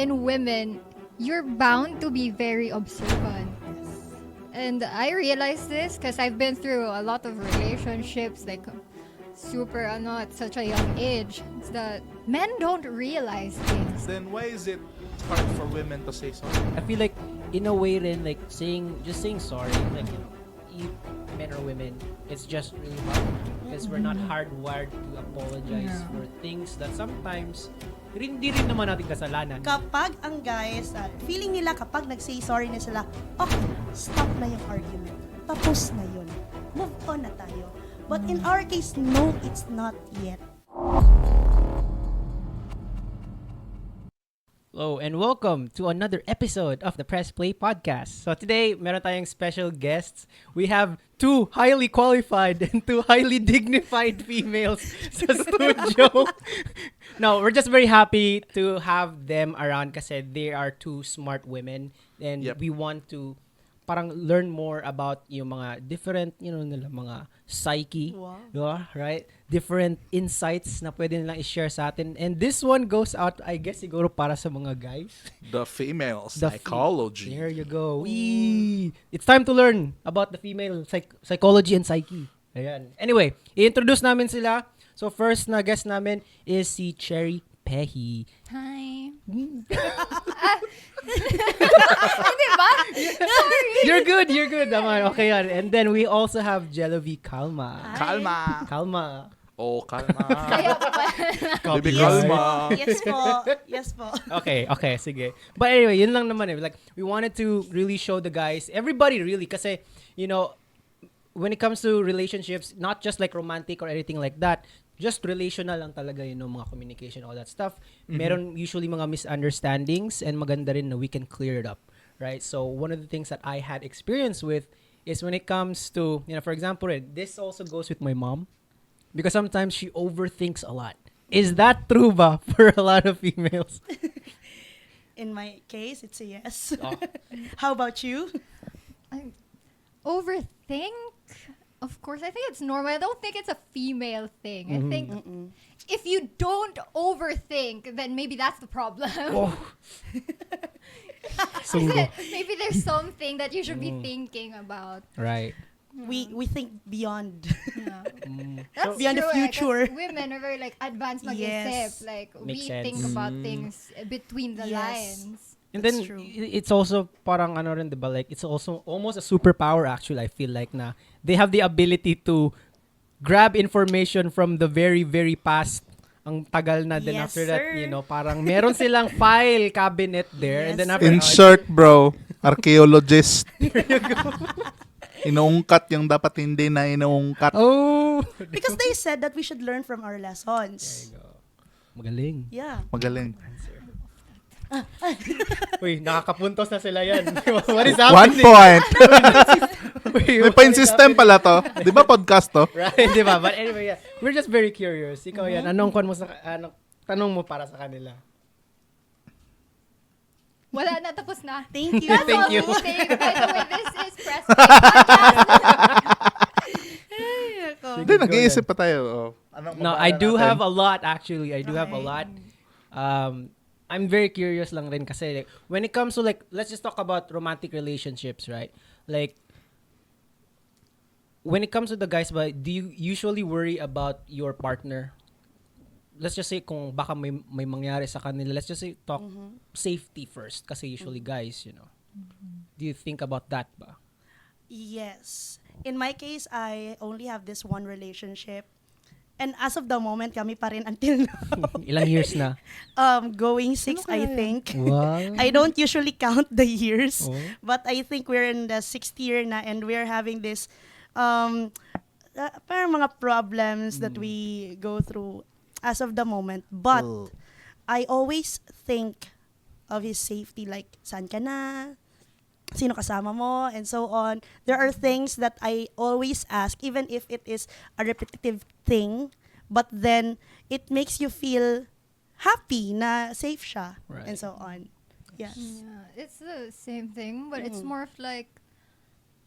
in women, you're bound to be very observant. And I realized this because I've been through a lot of relationships, like super at such a young age. It's that men don't realize things. Then why is it hard for women to say sorry? I feel like in a way rin like saying sorry, like men or women, it's just really hard because we're not hardwired to apologize for things that sometimes hindi rin naman natin kasalanan. Kapag ang guys, feeling nila kapag nag-say sorry na sila, okay, stop na yung argument. Tapos na yun. Move on na tayo. But in our case, no, it's not yet. Hello and welcome to another episode of the Press Play Podcast. So today, meron tayong special guests. We have two highly qualified and two highly dignified females sa studio. No, we're just very happy to have them around kasi they are two smart women and we want to parang learn more about yung mga different, nila mga psyche, right? Different insights na pwede nilang i-share sa atin. And this one goes out, I guess, siguro para sa mga guys. The female psychology. There you go. It's time to learn about the female psychology and psyche. Ayan. Anyway, i-introduce namin sila. So first na guest namin is si Cheri Pehi. Hi. Hindi ba? Sorry. You're good. Naman. Okay yan. And then we also have Jelovy Kalma. Kalma. Oh, kalma. Kaya pa. Baby, kalma. Yes po. Okay, sige. But anyway, yun lang naman eh. Like, we wanted to really show the guys, everybody really, kasi, when it comes to relationships, not just like romantic or anything like that, just relational lang talaga, mga communication, all that stuff. Meron usually mga misunderstandings and maganda rin na we can clear it up, right? So, one of the things that I had experience with is when it comes to, for example, this also goes with my mom because sometimes she overthinks a lot. Is that true ba for a lot of females? In my case, it's a yes. Oh. How about you? I overthink? Of course, I think it's normal. I don't think it's a female thing. I think if you don't overthink, then maybe that's the problem. Oh. Maybe there's something that you should be thinking about. Right. We think beyond. Yeah. That's beyond the future. Women are very like advanced mag-isip. Yes. Like Makes we sense. think about things between the lines. And then it's also parang rin, diba? Like it's also almost a superpower actually. I feel like na they have the ability to grab information from the very very past. Ang tagal na then after that, parang meron silang file cabinet there and then after Insert bro, archaeologist. Inuungkat yung dapat hindi na inuungkat. Oh, because they said that we should learn from our lessons. there you go. Magaling. Yeah. Magaling. Uy, nakakapuntos na sila yan. What is 1 happening? point. Uy, May point system pala to. Di ba podcast to? Right, di ba? But anyway, yeah. We're just very curious. Ikaw yan, anong tanong mo para sa kanila? Wala na, tapos na. Thank you. That's Thank all you. we say. By the way, this is Press Play Podcast. Hindi, nag-iisip pa tayo. Oh. No, I do have a lot actually. I do have a lot. I'm very curious lang rin kasi like, when it comes to like, let's just talk about romantic relationships, right? Like, when it comes to the guys, ba, do you usually worry about your partner? Let's just say kung baka may mangyari sa kanila. Let's just say talk safety first kasi usually guys, Do you think about that ba? Yes. In my case, I only have this one relationship. And as of the moment, kami pa rin until now. Ilang years na? Going 6, I think. Wow. I don't usually count the years. Oh. But I think we're in the 6th year na and we're having this parang mga problems that we go through as of the moment. But I always think of his safety, like, saan ka na? Sino kasama mo? And so on. There are things that I always ask, even if it is a repetitive thing, but then it makes you feel happy na safe siya. Right. And so on. Yes. Yeah, it's the same thing, but it's more of like,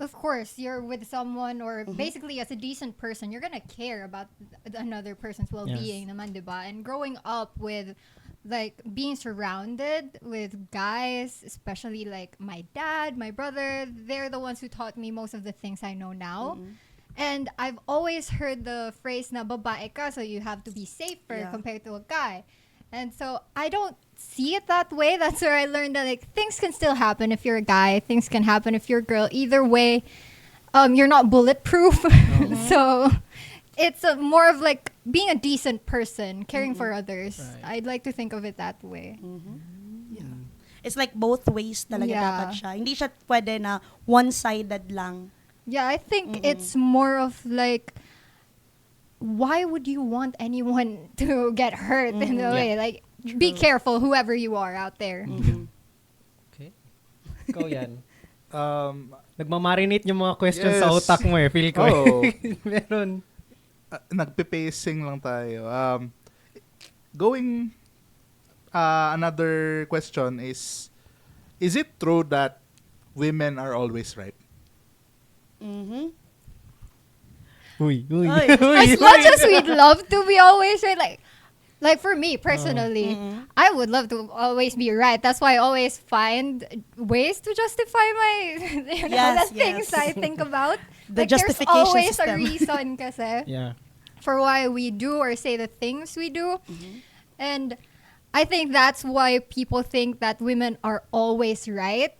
of course, you're with someone or basically as a decent person, you're gonna care about another person's well-being naman, diba? And growing up with like being surrounded with guys, especially like my dad, my brother, they're the ones who taught me most of the things I know now. And I've always heard the phrase na babae ka, so you have to be safer compared to a guy. And so I don't see it that way. That's where I learned that like things can still happen if you're a guy. Things can happen if you're a girl. Either way, you're not bulletproof. So it's more of like being a decent person, caring for others. Right. I'd like to think of it that way. It's like both ways talaga Yeah. dapat siya. Hindi siya pwede na one-sided lang. Yeah, I think it's more of like, why would you want anyone to get hurt in a way? Like, be careful, whoever you are out there. Okay. Ikaw yan. Um, Nagmamarinate yung mga questions sa Yes. utak mo eh. Feel ko Oh. Meron. Nagpe-pacing lang tayo. Going, another question is it true that women are always right? Uy. Ay. As much as we'd love to be always right, like for me personally, I would love to always be right. That's why I always find ways to justify my Yes, the things yes. I think about. The like, justification there's always system. a reason kasi Yeah. for why we do or say the things we do. And I think that's why people think that women are always right.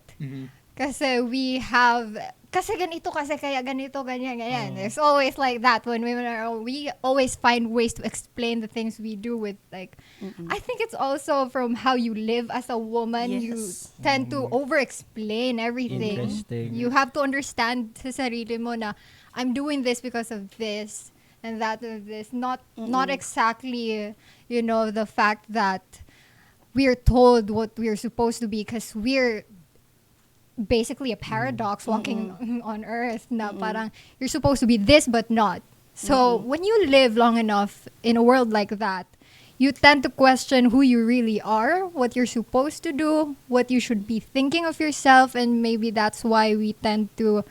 Kasi we have, kasi ganito, kasi kaya ganito, ganyan. There's always like that when women are, we always find ways to explain the things we do with like, I think it's also from how you live as a woman. You Yes. tend to over-explain everything. Interesting. You have to understand sa sarili mo na, I'm doing this because of this and that of this. Not exactly, you know, the fact that we're told what we're supposed to be because we're basically a paradox walking on earth na parang you're supposed to be this but not. So when you live long enough in a world like that, you tend to question who you really are, what you're supposed to do, what you should be thinking of yourself, and maybe that's why we tend to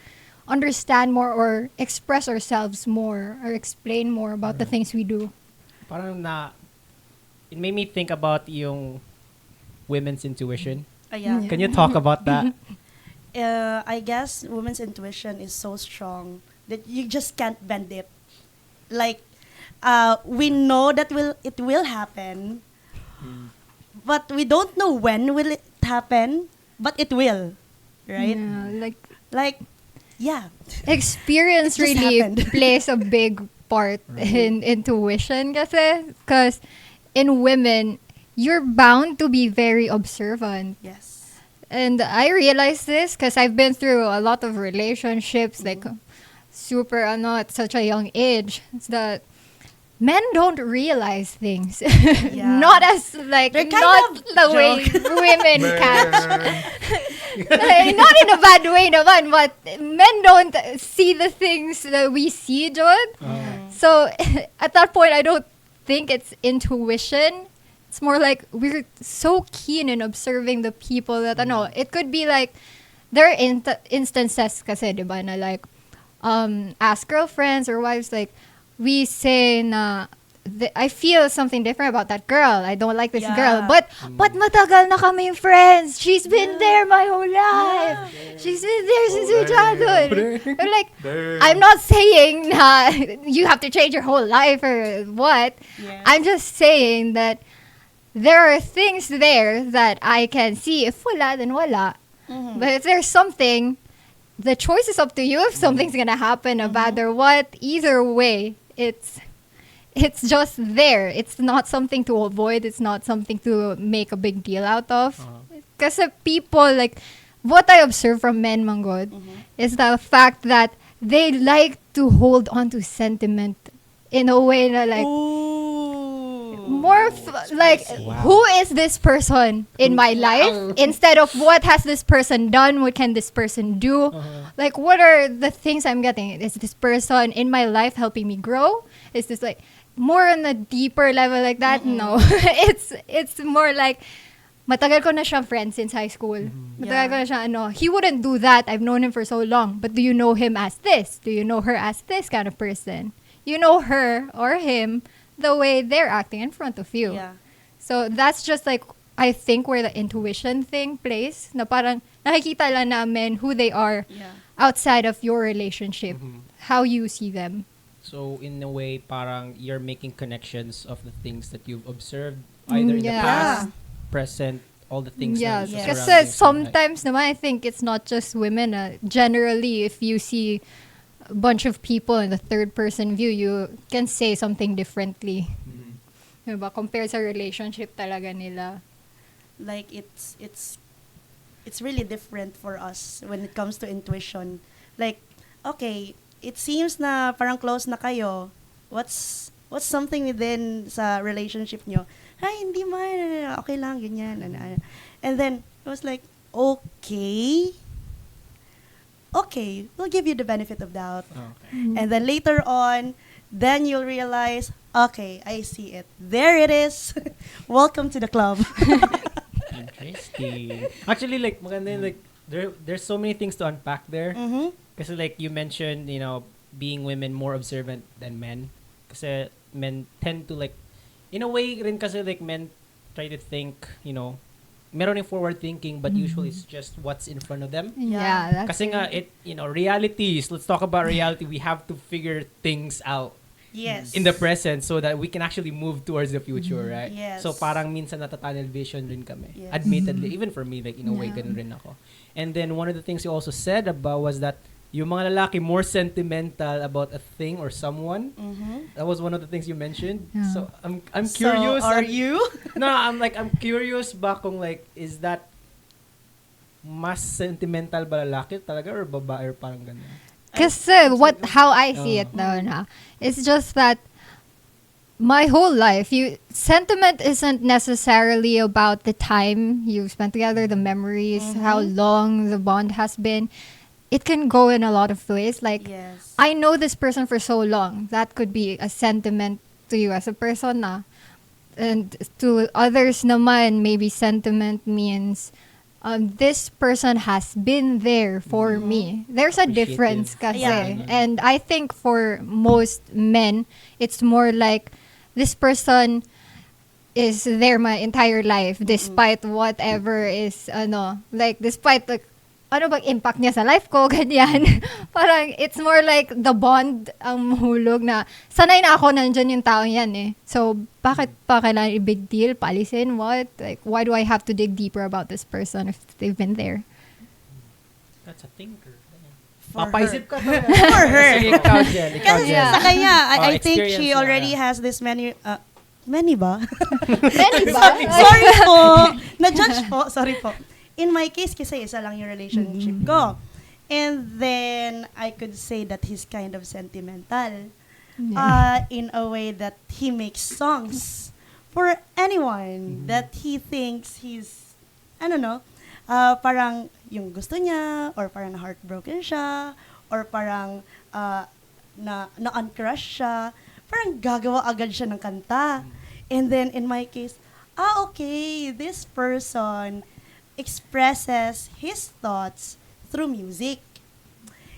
understand more or express ourselves more or explain more about the things we do. Parang it made me think about yung women's intuition. Ayan. Can you talk about that? I guess women's intuition is so strong that you just can't bend it. Like, we know that it will happen, but we don't know when will it happen, but it will, right? Yeah, Like, yeah. experience It just really happened. plays a big part in intuition kasi because in women you're bound to be very observant, Yes. and I realize this because I've been through a lot of relationships like super at such a young age. It's that men don't realize things. Yeah. Not as like They're kind not of the way women catch. Not in a bad way naman, but men don't see the things that we see, John. So at that point, I don't think it's intuition. It's more like we're so keen in observing the people that it could be like there are instances kasi, diba, na like ask girlfriends or wives, like we say na I feel something different about that girl. I don't like this Yeah. girl. But matagal na kami friends. She's been there my whole life. She's been there since your childhood. Or like, I'm not saying na you have to change your whole life or what. Yeah. I'm just saying that there are things there that I can see. If wala, then wala. But if there's something, the choice is up to you if something's gonna happen, a bad or what. Either way, it's just there. It's not something to avoid. It's not something to make a big deal out of. Because people, like, what I observe from men, Manggod, is the fact that they like to hold on to sentiment in a way that, like, more like, who is this person in my life instead of what has this person done, what can this person do, like what are the things I'm getting. Is this person in my life helping me grow? Is this like more on a deeper level like that? No. it's more like matagal ko na siyang friend since high school. Matagal ko na siya, he wouldn't do that. I've known him for so long. But do you know him as this? Do you know her as this kind of person? You know her or him the way they're acting in front of you. Yeah. So that's just like, I think where the intuition thing plays, na parang nakikita lang namin who they are Yeah. outside of your relationship, how you see them. So in a way, parang you're making connections of the things that you've observed, either in the Yeah. past, present, all the things. Yeah, that Yes. surround kasi you. So, like, sometimes naman I think it's not just women. Generally, if you see a bunch of people in the third person view, you can say something differently. Diba? Compared sa relationship talaga nila. Like it's really different for us when it comes to intuition. Like, okay, it seems na parang close na kayo. What's something within sa relationship nyo? Ay, hindi man. Okay lang, ganyan. And then, it was like, okay, we'll give you the benefit of doubt. okay. And then later on, then you'll realize, okay, I see it. There it is. Welcome to the club. Interesting. Actually, like, maganda yun, like, there's so many things to unpack there. Mm-hmm. Kasi like you mentioned, being women more observant than men. Kasi men tend to like, in a way rin kasi like men try to think, meron yung forward thinking, but usually it's just what's in front of them. Yeah, that's Kasi nga, realities, let's talk about reality. We have to figure things out Yes. in the present so that we can actually move towards the future, right? Yes. So parang minsan natatunnel vision rin kami. Yes. Admittedly, even for me, like in a way, Yeah. ganun rin ako. And then one of the things you also said about was that yung mga lalaki more sentimental about a thing or someone. Mm-hmm. That was one of the things you mentioned. Yeah. So I'm curious. So, are you? No, I'm curious ba kung like, is that mas sentimental ba lalaki talaga or babae or parang ganun? Kasi how I see it now na, it's just that my whole life, sentiment isn't necessarily about the time you spent together, the memories, how long the bond has been. It can go in a lot of ways. Like, Yes. I know this person for so long. That could be a sentiment to you as a person na. And to others naman, maybe sentiment means this person has been there for me. There's a difference kasi. Yeah. And I think for most men, it's more like this person is there my entire life despite whatever is, like, despite the ano bang impact niya sa life ko, ganyan. Parang, it's more like the bond ang mahulog na, sanay na ako nandyan yung taong yan eh. So, bakit pa kailangan i-big deal, palisin, what? Like, why do I have to dig deeper about this person if they've been there? That's a thinker. For Papaisip ka For her. Sige, ikaw dyan. Kasi Yeah. sa kanya, I think experience she na, already yeah. has this many ba? Many ba? Sorry po. Na-judge po. Sorry po. In my case, kasi isa lang yung relationship ko. And then, I could say that he's kind of sentimental. In a way that he makes songs for anyone that he thinks he's, I don't know, parang yung gusto niya, or parang heartbroken siya, or parang na-uncrush siya, parang gagawa agad siya ng kanta. And then, in my case, okay, this person expresses his thoughts through music.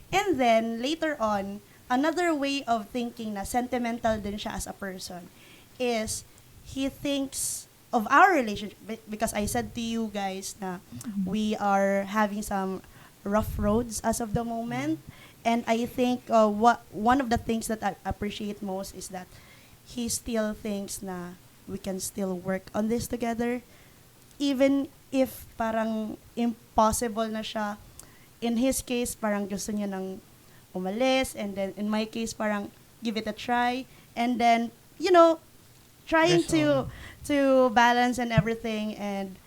And then, later on, another way of thinking na sentimental din siya as a person is he thinks of our relationship, because I said to you guys na we are having some rough roads as of the moment. And I think one of the things that I appreciate most is that he still thinks na we can still work on this together. Even if parang impossible na siya, in his case, parang gusto niya nang umalis, and then in my case, parang give it a try, and then, trying to balance and everything, and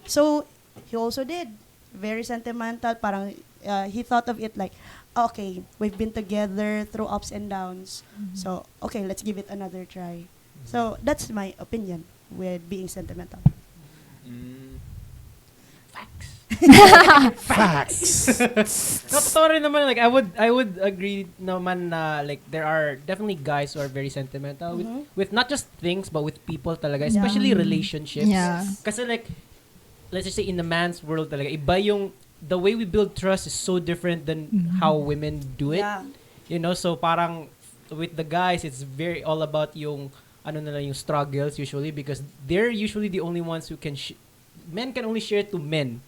so, he also did. Very sentimental, parang he thought of it like, okay, we've been together through ups and downs, so, okay, let's give it another try. So, that's my opinion with being sentimental. Facts. Totoo rin naman, like, I would agree naman na, like, there are definitely guys who are very sentimental with not just things, but with people talaga, especially relationships. Yeah. Kasi, like, let's just say in the man's world talaga, iba yung, the way we build trust is so different than how women do it. Yeah. So parang, with the guys, it's very all about yung, ano na lang yung struggles usually because they're usually the only ones who can men can only share to men,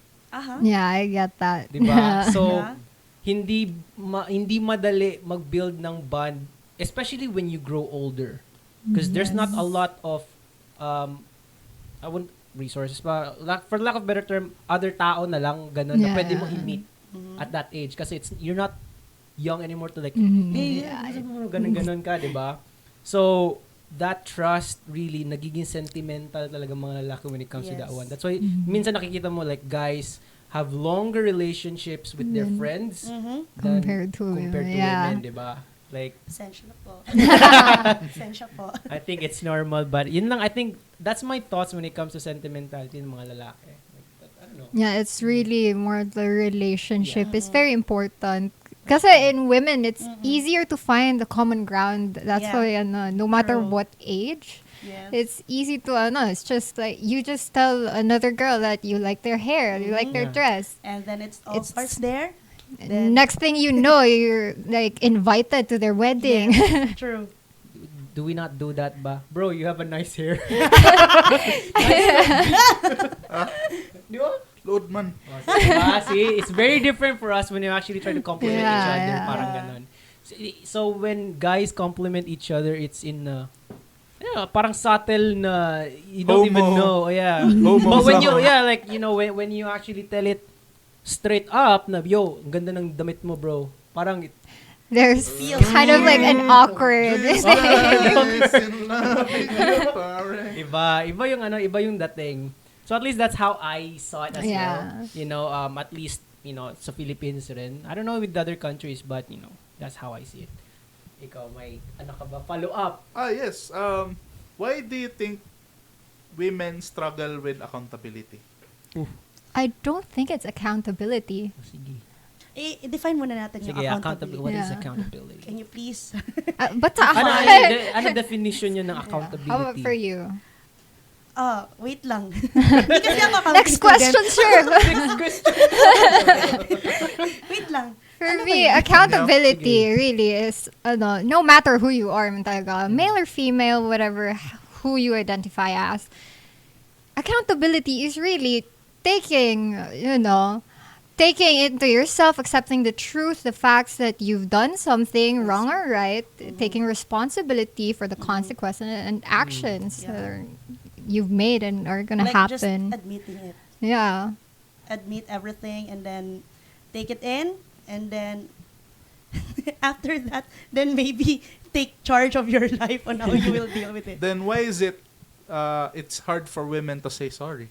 Yeah, I get that. 'di ba? So Yeah. hindi madali mag-build ng bond, especially when you grow older. Because there's not a lot of I wouldn't resources pa for lack of better term, other tao na lang ganun na Yeah. pwede mo i-meet at that age kasi you're not young anymore to like hey, ganun ka, 'di ba? So that trust really nagiging sentimental talaga mga lalaki when it comes to that Yes. one. That's why minsan nakikita mo like guys have longer relationships with their friends than Compared to women, 'di ba? Like Essential po. Essential po. I think it's normal, but yun lang, I think that's my thoughts when it comes to sentimentality ng mga lalaki. Like, I don't know. Yeah, it's really more the relationship is very important. Kasi in women, it's easier to find the common ground. That's Yeah. why, no matter True. what age, Yes. it's easy to, it's just like, you just tell another girl that you like their hair, you like their Yeah. dress. And then it all It's- starts there. Then- Next thing you know, you're like invited to their wedding. Yes, true. Do we not do that ba? Bro, you have a nice hair. Di ba? Load man. Diba? See, it's very different for us when you actually try to compliment each Yeah, other. yeah. Parang ganon. So when guys compliment each other, it's in parang subtle na you don't even Homo. know. Yeah. Homo But when you, sa- like, when you actually tell it straight up na, yo, ang ganda ng damit mo, bro. Parang, There's kind of like an awkward. Yes, in love with you, pare. iba yung dating. So at least that's how I saw it as Yeah. well. At least, sa Philippines rin. I don't know with the other countries, but, that's how I see it. Ikaw, may, ka ba? Follow up. Yes. Why do you think women struggle with accountability? I don't think it's accountability. Sige. I-define muna natin Sige, yung accountability. accountability. What is Yeah. accountability? Can you please? But Ano definition yun ng how accountability? about for you? Wait lang. Hindi kasi ako accounting Next question, student. sure. Wait lang. For Ano ba me, yun? accountability really is, no matter who you are, man talaga, male or female, whatever, who you identify as, accountability is really taking into yourself, accepting the truth, the facts that you've done something wrong or right, taking responsibility for the consequences and actions Yeah. that you've made and are gonna Like just happen. admitting it. Yeah. Admit everything and then take it in and then after that, then maybe take charge of your life on how you will deal with it. Then why is it it's hard for women to say sorry?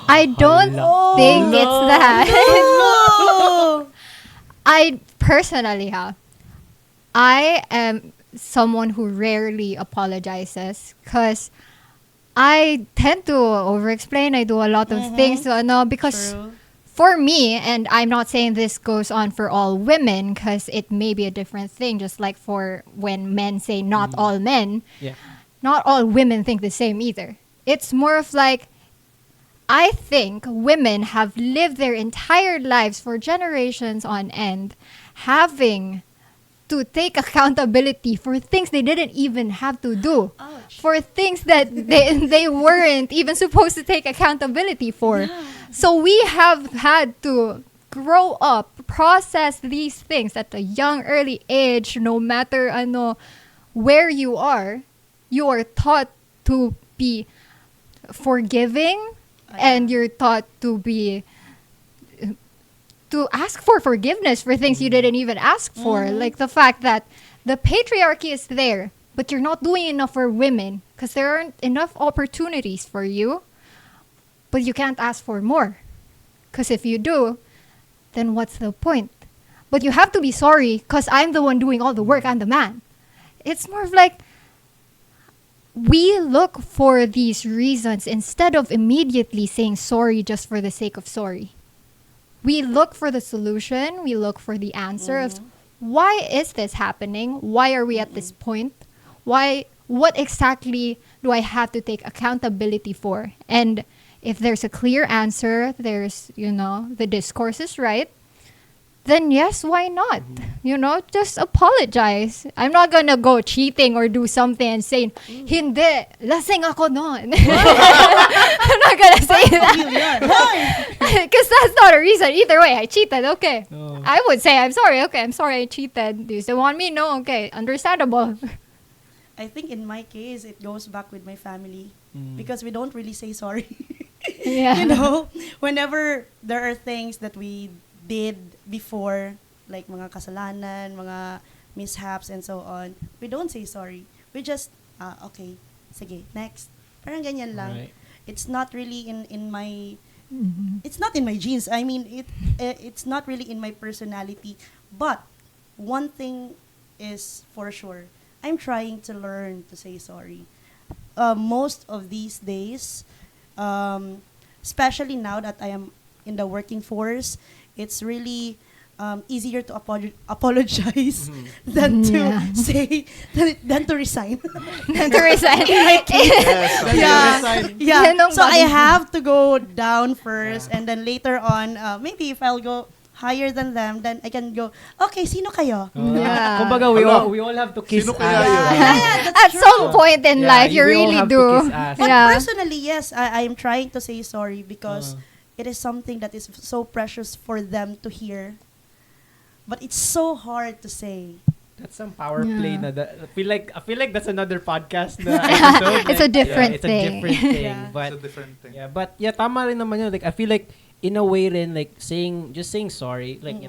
I don't think it's that. No! I personally I am someone who rarely apologizes because I tend to over-explain. I do a lot of things because True. for me, and I'm not saying this goes on for all women because it may be a different thing, just like for when men say not all men, Yeah. not all women think the same either. It's more of like, I think women have lived their entire lives for generations on end having to take accountability for things they didn't even have to do. Ouch. For things that they weren't even supposed to take accountability for. So we have had to grow up, process these things at a young, early age, no matter where you are taught to be forgiving and you're taught to be to ask for forgiveness for things you didn't even ask for. Like the fact that the patriarchy is there, but you're not doing enough for women because there aren't enough opportunities for you, but you can't ask for more. Because if you do, then what's the point? But you have to be sorry because I'm the one doing all the work, I'm the man. It's more of like, we look for these reasons instead of immediately saying sorry just for the sake of sorry. We look for the solution, we look for the answer of why is this happening? Why are we at this point? What exactly do I have to take accountability for? And if there's a clear answer, there's, the discourse is right, then yes, why not? Just apologize. I'm not gonna go cheating or do something and say, hindi, lasing ako noon. I'm not gonna say that. Because that's not a reason. Either way, I cheated, okay. Oh. I would say, I'm sorry, okay, I'm sorry I cheated. Do you still want me? No, okay, understandable. I think in my case, it goes back with my family Mm. because we don't really say sorry. Yeah. Whenever there are things that we did before, like mga kasalanan, mga mishaps, and so on, we don't say sorry. We just, okay, sige, next. Parang ganyan lang. Right. It's not really in my, Mhm. it's not in my genes. I mean, it's not really in my personality. But one thing is for sure, I'm trying to learn to say sorry. Most of these days, especially now that I am in the working force, it's really easier to apologize than to Yeah. say than to resign. To resign. Yes. Yeah. Yan ang So I bagay. have to go down first, and then later on, maybe if I'll go higher than them, then I can go, okay, sino kayo? Yeah. Kumbaga, we all have to kiss Sino ass. kaya yun? That's At true. some point in Yeah, life, you we all really have to do. kiss ass. But Yeah. personally, yes, I am trying to say sorry because it is something that is so precious for them to hear. But it's so hard to say. That's some power play Yeah. na I feel like that's another podcast na episode. It's a different it's thing. a different thing. Yeah. But It's a different thing. yeah, but yeah, tama rin naman yun. Like I feel like in a way rin, like saying sorry, like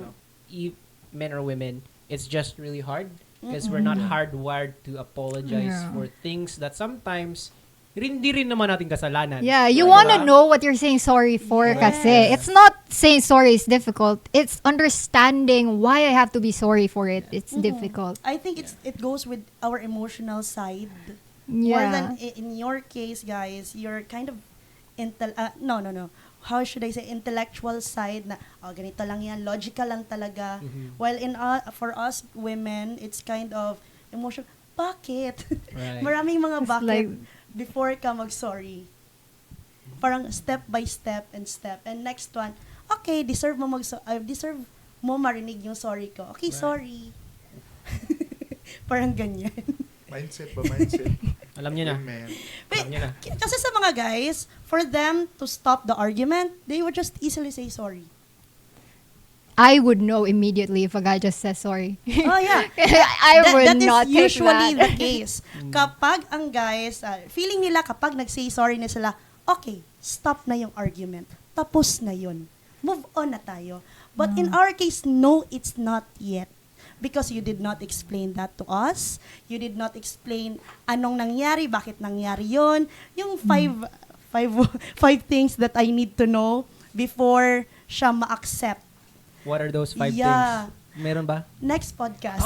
men or women, it's just really hard because we're not hardwired to apologize Yeah. for things that sometimes hindi rin naman natin kasalanan. Yeah, you Diba? want to know what you're saying sorry for kasi. It's not saying sorry is difficult. It's understanding why I have to be sorry for it. It's difficult. I think it goes with our emotional side. More Yeah. than in your case, guys, you're kind of no. How should I say, intellectual side na, ganito lang yan, logical lang talaga. While for us women, it's kind of emotional. Bakit? Right. Maraming mga It's bakit like- before ka mag-sorry. Parang step by step. And next one, okay, deserve mo marinig yung sorry ko. Okay, Right. sorry. Parang ganyan. Mindset ba? Mindset. Alam niyo na. Amen. Alam niyo na. Kasi sa mga guys, for them to stop the argument, they would just easily say sorry. I would know immediately if a guy just says sorry. Oh, yeah. I would that not is take usually that. the case. Kapag ang guys, feeling nila kapag nag-say sorry na sila, okay, stop na yung argument. Tapos na yun. Move on na tayo. But in our case, no, it's not yet. Because you did not explain that to us. You did not explain anong nangyari, bakit nangyari yun. Yung five things that I need to know before siya ma-accept. What are those 5 Yeah. things? Meron ba? Next podcast.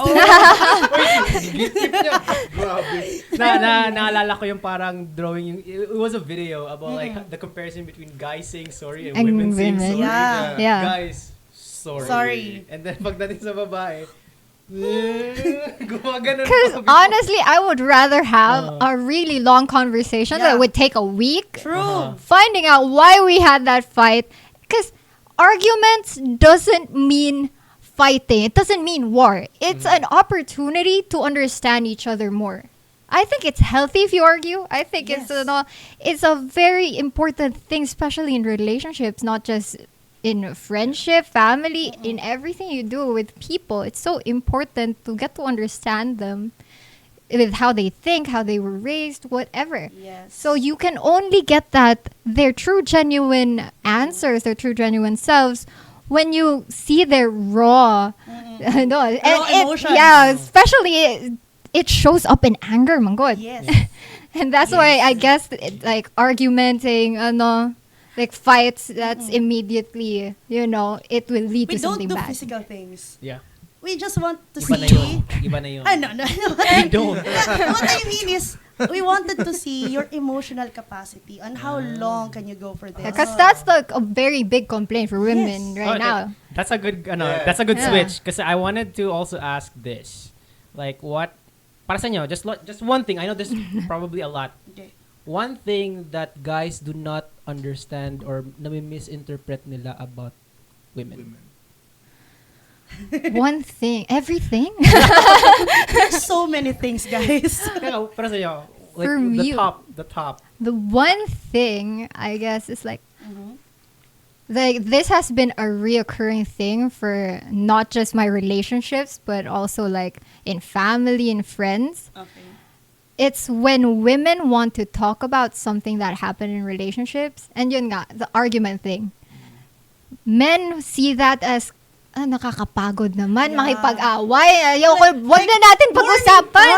Grabe. Naalala ko yung parang drawing, it was a video about like the comparison between guys saying sorry and And women saying women. sorry. Yeah. Yeah. Guys, sorry. Sorry. And then pagdating sa babae, gumaganon Because pa. honestly, I would rather have a really long conversation Yeah. that would take a week. True. Finding out why we had that fight. Because arguments doesn't mean fighting. It doesn't mean war. It's an opportunity to understand each other more. I think it's healthy if you argue. I think Yes. it's a very important thing, especially in relationships, not just in friendship, family, in everything you do with people. It's so important to get to understand them with how they think, how they were raised, whatever. Yes. So you can only get their true genuine answers, their true genuine selves when you see their raw no, and emotions. yeah, especially it shows up in anger, my God. Yes. And that's why I guess like argumenting, like fights, that's immediately, it will lead We to don't something do bad. physical things. Yeah. We just want to Iba na see. yun. Iba na yun. No. We don't. What I mean is, we wanted to see your emotional capacity on how long can you go for this. Because that's a very big complaint for women Yes. right now. That's a good Yeah. that's a good Yeah. switch because I wanted to also ask this. Like what para sa inyo, just one thing. I know there's probably a lot. Okay. One thing that guys do not understand or nami-misinterpret nila about women. One thing. Everything? There's so many things, guys. Pero sa'yo, like For me, the top. the one thing, I guess, is like, Mhm. like this has been a reoccurring thing for not just my relationships, but also like in family and friends. Okay. It's when women want to talk about something that happened in relationships, and yun nga, the argument thing. Men see that as, nakakapagod naman, Yeah. makipag-away. Ayoko, wag na natin pag-usapan.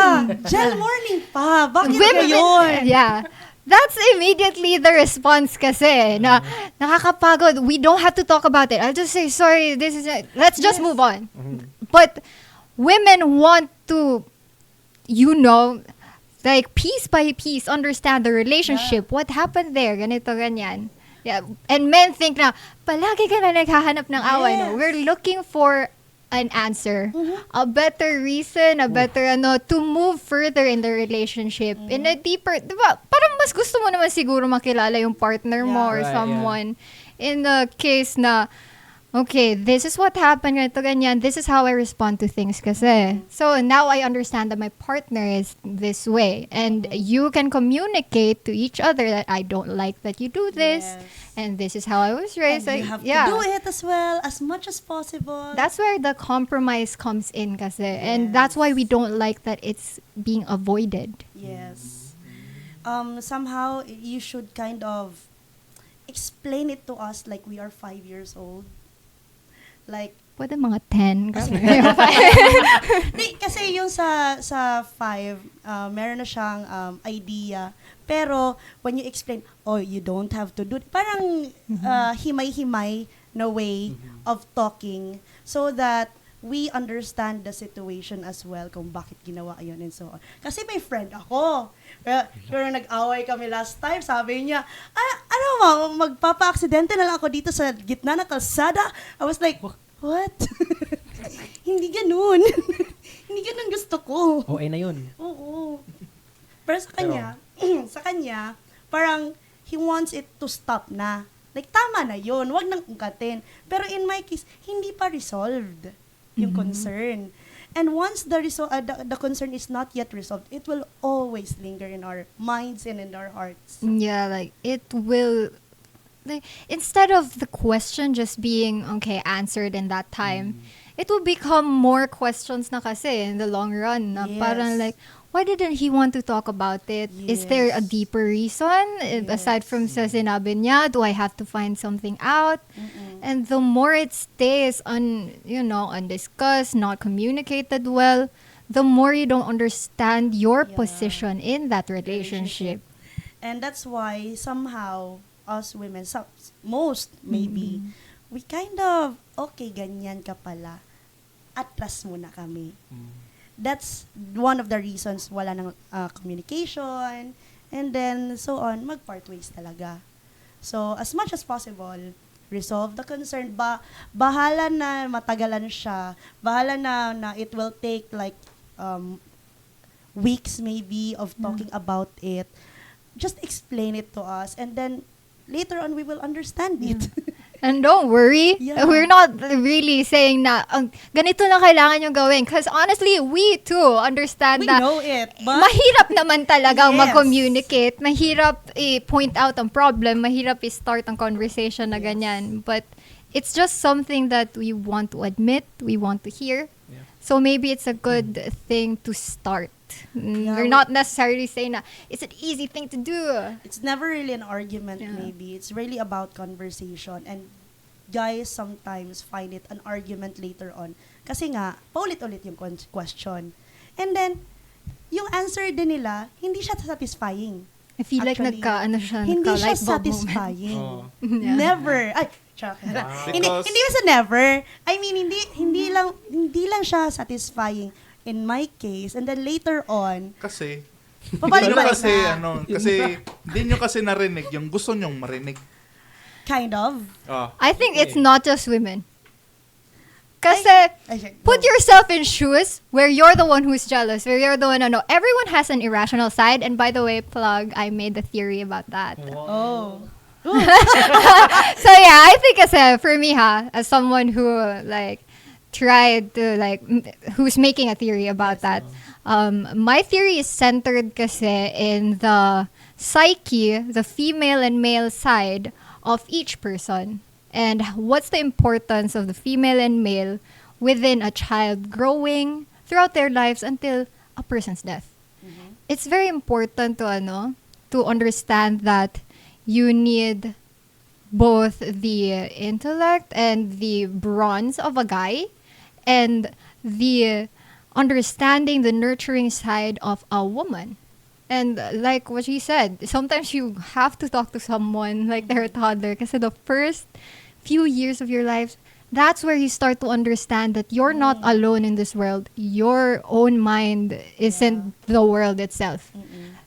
Morning pa. Bakit Women- gayon? Yeah. That's immediately the response kasi na nakakapagod. We don't have to talk about it. I'll just say, sorry, this is it. Let's just move on. But women want to, like piece by piece, understand the relationship. What happened there? Ganito, ganyan. Yeah. And men think na, palagi ka na naghahanap ng away. No? Yes. We're looking for an answer, a better reason, a better to move further in the relationship, in a deeper, diba? Parang mas gusto mo naman siguro makilala yung partner mo Yeah. or Right, someone. In the case na, okay, this is what happened, ganito, ganyan, this is how I respond to things kasi. So now I understand that my partner is this way, and you can communicate to each other that I don't like that you do this, Yes. and this is how I was raised. And Like, you have yeah. to do it as well, as much as possible. That's where the compromise comes in kasi. And that's why we don't like that it's being avoided. Yes. Somehow, you should kind of explain it to us like we are 5 years old. Like, Pwede mga 10. kasi yung sa 5, meron na siyang idea. Pero, when you explain, oh, you don't have to do it. Parang himay-himay na way of talking so that we understand the situation as well kung bakit ginawa yun and so on. Kasi may friend ako. Pero nag-away kami last time, sabi niya, magpapa-aksidente na lang ako dito sa gitna ng kalsada. I was like, what? Hindi ganun. Hindi ganun gusto ko. OA na yun. Oo. Pero sa kanya, parang he wants it to stop na. Like, tama na yun. Wag nang ungkatin. Pero in my case, hindi pa resolved yung concern. And once the concern is not yet resolved, it will always linger in our minds and in our hearts. Yeah, like it will, like, instead of the question just being okay answered in that time, it will become more questions na kasi in the long run. Na Yes. parang like, why didn't he want to talk about it? Is there a Yes. deeper reason? Aside from sa sinabi niya, do I have to find something out? And the more it stays undiscussed, not communicated well, the more you don't understand your Yeah. position in that relationship. And that's why somehow, us women, most maybe, we kind of, okay, ganyan ka pala. Atras muna kami. That's one of the reasons wala ng communication, and then so on, mag-part ways talaga. So, as much as possible, resolve the concern. Bahala na matagalan siya. Bahala na it will take like weeks maybe of talking about it. Just explain it to us, and then later on we will understand it. And don't worry, Yeah. we're not really saying na ganito na kailangan yung gawin. Because honestly, we too understand We na know it, but mahirap naman talaga Yes. mag-communicate. Mahirap i-point out ang problem. Mahirap i-start ang conversation na ganyan. But it's just something that we want to admit, we want to hear. Yeah. So maybe it's a good thing to start. Yeah, We're not necessarily saying na it's an easy thing to do. it's never really an argument. Yeah. Maybe it's really about conversation, and guys sometimes find it an argument later on kasi nga paulit-ulit yung question, and then yung answer din nila hindi siya satisfying. I feel like Actually, nagka hindi siya light bulb moment. satisfying. Oh. Yeah. Never. Ay, chak. Hindi Because- hindi sa never. I mean, hindi lang siya satisfying in my case, and then later on, Kasi, pabalik-balik kasi, na. hindi nyo kasi narinig yung gusto nyong marinig. Kind of. Ah. I think it's not just women. Kasi, Ay, put go. yourself in shoes where you're the one who's jealous, where you're the one everyone has an irrational side. And by the way, plug, I made the theory about that. Oh. So yeah, I think kasi, for me as someone who like tried to like, who's making a theory about that. My theory is centered kasi in the psyche, the female and male side of each person. And what's the importance of the female and male within a child growing throughout their lives until a person's death. It's very important to understand that you need both the intellect and the bronze of a guy and the understanding the nurturing side of a woman. And like what she said, sometimes you have to talk to someone like they're a toddler kasi the first few years of your life, that's where you start to understand that you're not alone in this world. Your own mind isn't the world itself.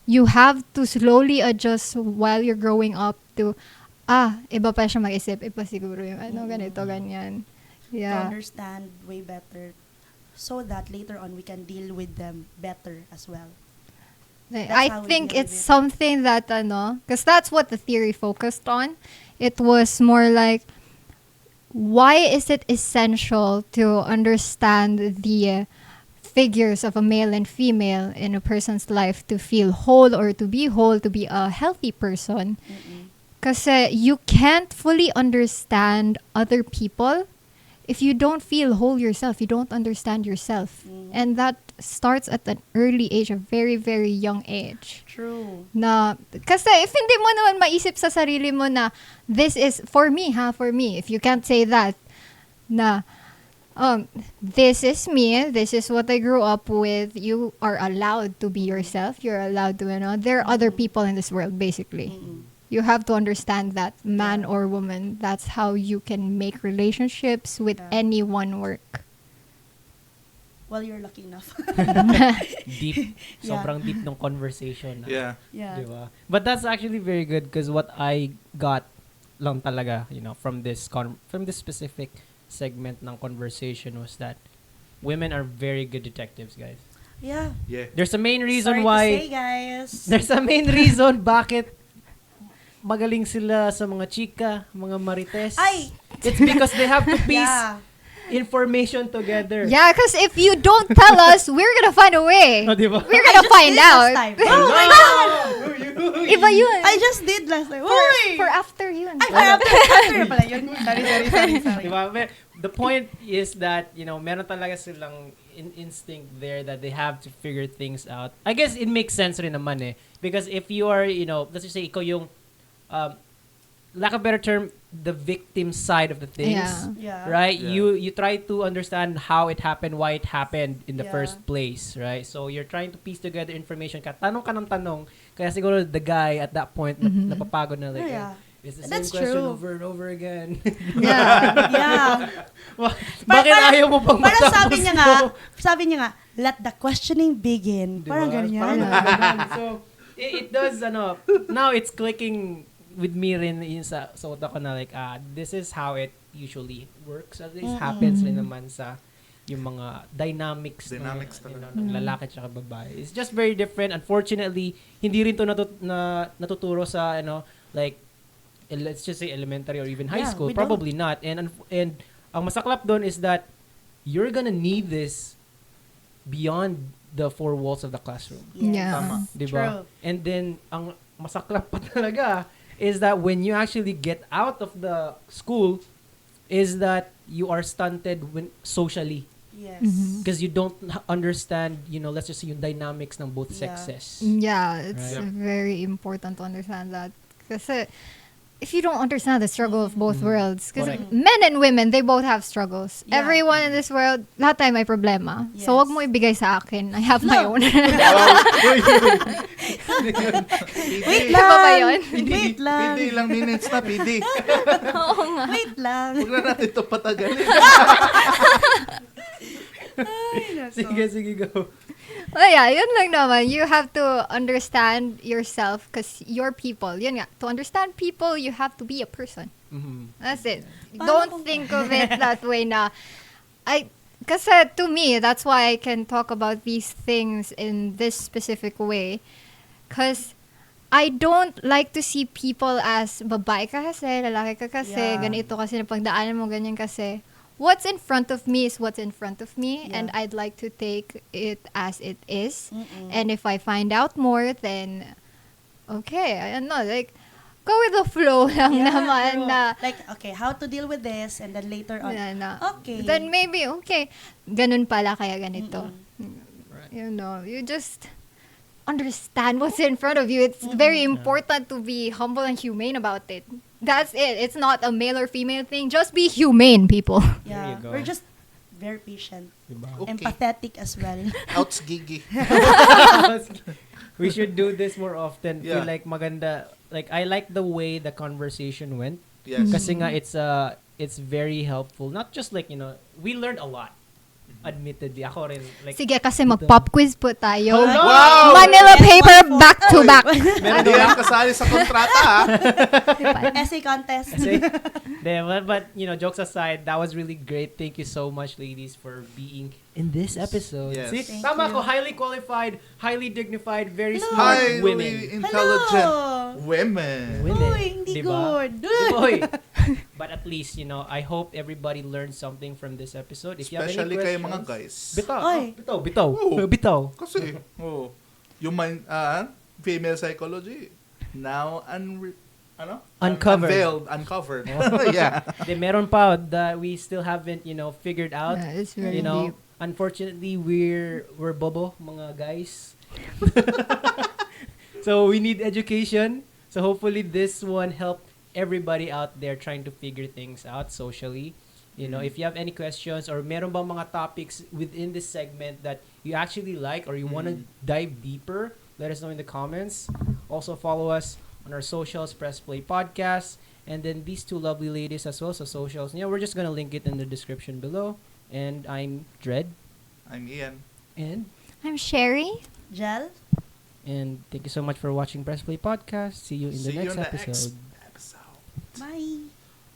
You have to slowly adjust while you're growing up to, iba pa siya mag-isip, iba siguro yung ganito, ganyan. To Yeah. understand way better so that later on we can deal with them better as well. That's I how we think deal it's with it. something that, because that's what the theory focused on. It was more like, why is it essential to understand the figures of a male and female in a person's life to feel whole or to be whole, to be a healthy person? Because you can't fully understand other people if you don't feel whole yourself, you don't understand yourself. And that starts at an early age, a very, very young age. True. Na, kasi if hindi mo naman maisip sa sarili mo na, this is, for me, if you can't say that, na, this is me, this is what I grew up with, you are allowed to be yourself, you're allowed to, there are other people in this world, basically. You have to understand that, man or woman, that's how you can make relationships with anyone work. Well, you're lucky enough. Deep. Yeah. Sobrang deep ng conversation. Yeah. Yeah. Diba? But that's actually very good because what I got lang talaga, from this from this specific segment ng conversation was that women are very good detectives, guys. Yeah. Yeah. There's a main reason Sorry why to say, guys. there's a main reason bakit magaling sila sa mga chika, mga marites. Ay! It's because they have to piece Yeah. information together. Yeah, because if you don't tell us, we're gonna find a way. Oh, diba? We're gonna find Did out. last time. Oh my God! Iba yun. I just did last time. Uy! For after yun. Ay, after pala yun. Sorry. Diba? But the point is that, meron talaga silang instinct there that they have to figure things out. I guess it makes sense rin naman eh. Because if you are, let's just say, ikaw yung, lack of a better term, the victim side of the things. Yeah. Right? Yeah. You try to understand how it happened, why it happened in the Yeah. first place, right? So you're trying to piece together information. Tanong ka ng tanong, kaya siguro the guy at that point napapagod na like, Yeah. it's the That's same question true. over and over again. Yeah. Yeah. Bakit ayaw mo pang Parang matapos sabi niya nga, let the questioning begin. Diba? Parang ganyan. So, it does, now it's clicking with me rin yun sa utak ko na like, this is how it usually works. At least happens rin naman sa yung mga dynamics Dynamics ng lalaki at babae. It's just very different. Unfortunately, hindi rin to natuturo sa, like, let's just say elementary or even high Yeah, school. we don't. Probably not. And ang masaklap doon is that you're gonna need this beyond the four walls of the classroom. Yeah. Tama. Diba? True. And then, ang masaklap pa talaga is that when you actually get out of the school, is that you are stunted socially. Yes. Because you don't understand, let's just say yung dynamics ng both Yeah. sexes. Yeah, it's Right. very important to understand that. Kasi if you don't understand the struggle of both worlds, because Correct. men and women, they both have struggles. Yeah. Everyone in this world, lahat tayo may problema. So, Yes. wag mo ibigay sa akin. I have my own. Wait Iba ba yun? Wait lang. PD, ilang minutes na, PD. Oo nga. Wait lang. Huwag na natin ito patagalin. Sige, go. Oh yeah, yun lang naman. You have to understand yourself because you're people. Yun nga. To understand people, you have to be a person. That's it. Don't think of it that way na. Kasi to me, that's why I can talk about these things in this specific way. Because I don't like to see people as babae ka kasi, lalaki ka kasi, Yeah. ganito kasi, napagdaanan mo, ganyan kasi. what's in front of me is what's in front of me, Yeah. and I'd like to take it as it is. Mm-mm. And if I find out more, then okay, I don't know, like go with the flow lang Yeah, naman true. na. Like, okay, how to deal with this, and then later on, na, okay. Then maybe, okay, ganun pala kaya ganito. Right. You know, you just understand what's in front of you. It's very important to be humble and humane about it. That's it. It's not a male or female thing. Just be humane, people. Yeah, There you go. we're just very patient, Diba? Okay. empathetic as well. Outs Gigi. We should do this more often. Yeah. Feel like maganda. Like I like the way the conversation went. Yes. Kasi nga it's very helpful. Not just like, we learned a lot. Admittedly, ako rin like Sige, kasi mag-pop quiz po tayo. Wow! Manila Yes, paper one back to Oy. back. Hindi yan kasali sa kontrata, ha? Essay contest. Say, but jokes aside, that was really great. Thank you so much, ladies, for being in this episode. Yes. See, Thank tama you. ko, highly qualified, highly dignified, very smart Highly women. intelligent Hello! women. Women. Uy, hindi Diba? good. Oy. But at least, I hope everybody learned something from this episode. If you have Especially any kayo questions, mga guys. Bitaw. Oy. Bitaw. Oo. Bitaw. Kasi, yung female psychology, now Uncovered. uncovered. Yeah. Then meron pa that we still haven't, figured out. Yeah, it's very deep. Unfortunately, we're bobo, mga guys. So we need education. So hopefully this one helped everybody out there trying to figure things out socially. If you have any questions or meron bang mga topics within this segment that you actually like or you want to dive deeper, let us know in the comments. Also follow us on our socials, Press Play Podcast, and then these two lovely ladies as well, so socials. We're just gonna link it in the description below. And I'm Dredd, I'm Ian. and I'm Cheri. Jel? thank you so much for watching Press Play Podcast. See you in the See you next in the episode. episode. Bye.